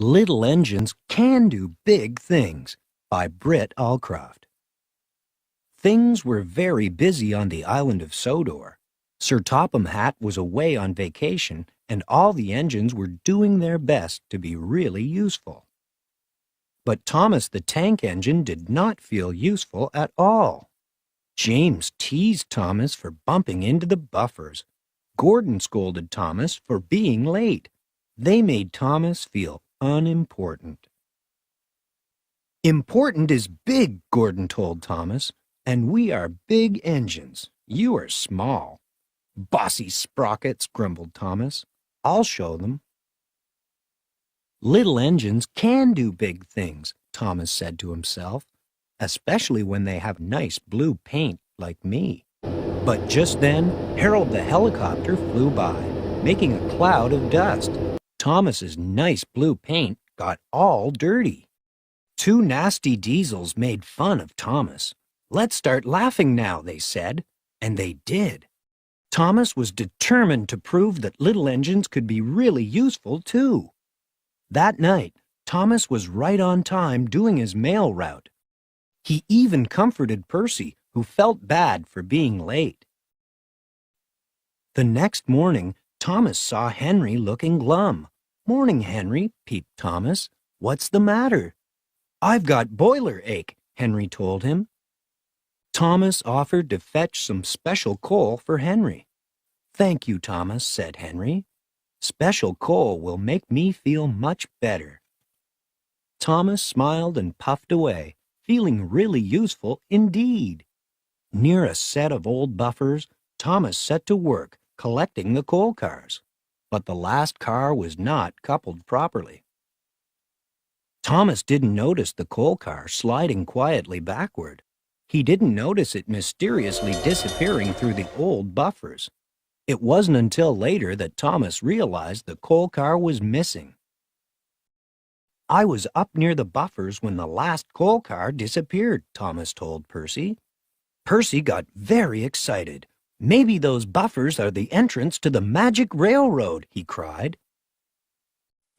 Little Engines Can Do Big Things by Britt Allcroft. Things were very busy on the island of Sodor. Sir Topham Hatt was away on vacation, and all the engines were doing their best to be really useful. But Thomas the Tank Engine did not feel useful at all. James teased Thomas for bumping into the buffers. Gordon scolded Thomas for being late. They made Thomas feel unimportant. "Important is big," Gordon told Thomas, "and we are big engines. You are small." "Bossy sprockets," grumbled Thomas. "I'll show them." "Little engines can do big things," Thomas said to himself, "especially when they have nice blue paint like me." But just then, Harold the helicopter flew by, making a cloud of dust. Thomas's nice blue paint got all dirty. Two nasty diesels made fun of Thomas. "Let's start laughing now," they said, and they did. Thomas was determined to prove that little engines could be really useful too. That night, Thomas was right on time doing his mail route. He even comforted Percy, who felt bad for being late. The next morning, Thomas saw Henry looking glum. "Morning, Henry," peeped Thomas. "What's the matter?" "I've got boiler ache," Henry told him. Thomas offered to fetch some special coal for Henry. "Thank you, Thomas," said Henry. "Special coal will make me feel much better." Thomas smiled and puffed away, feeling really useful indeed. Near a set of old buffers, Thomas set to work collecting the coal cars. But the last car was not coupled properly. Thomas didn't notice the coal car sliding quietly backward. He didn't notice it mysteriously disappearing through the old buffers. It wasn't until later that Thomas realized the coal car was missing. "I was up near the buffers when the last coal car disappeared," Thomas told Percy. Percy got very excited. "Maybe those buffers are the entrance to the magic railroad," he cried.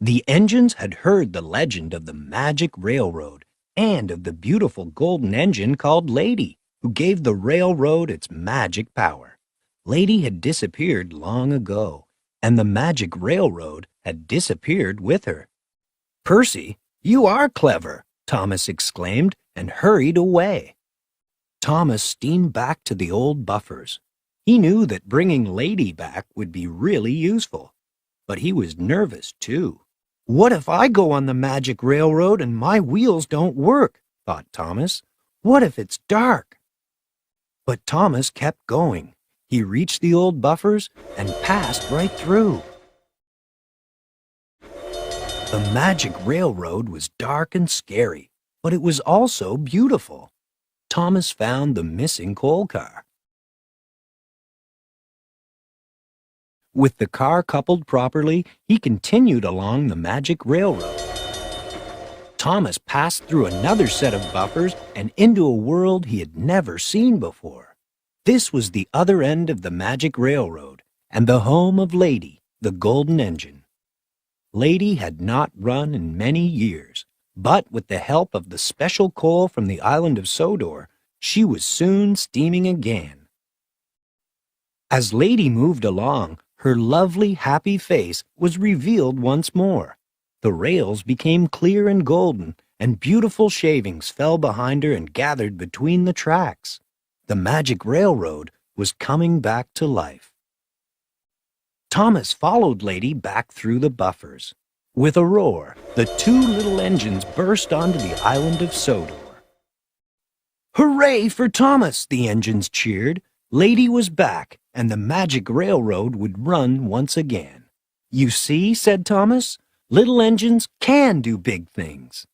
The engines had heard the legend of the magic railroad and of the beautiful golden engine called Lady, who gave the railroad its magic power. Lady had disappeared long ago, and the magic railroad had disappeared with her. "Percy, you are clever," Thomas exclaimed and hurried away. Thomas steamed back to the old buffers. He knew that bringing Lady back would be really useful, but he was nervous too. "What if I go on the magic railroad and my wheels don't work?" thought Thomas. "What if it's dark?" But Thomas kept going. He reached the old buffers and passed right through. The magic railroad was dark and scary, but it was also beautiful. Thomas found the missing coal car. With the car coupled properly, he continued along the magic railroad. Thomas passed through another set of buffers and into a world he had never seen before. This was the other end of the magic railroad and the home of Lady, the golden engine. Lady had not run in many years, but with the help of the special coal from the island of Sodor, she was soon steaming again. As Lady moved along, her lovely, happy face was revealed once more. The rails became clear and golden, and beautiful shavings fell behind her and gathered between the tracks. The magic railroad was coming back to life. Thomas followed Lady back through the buffers. With a roar, the two little engines burst onto the island of Sodor. "Hooray for Thomas!" the engines cheered. Lady was back, and the magic railroad would run once again. "You see," said Thomas, "little engines can do big things."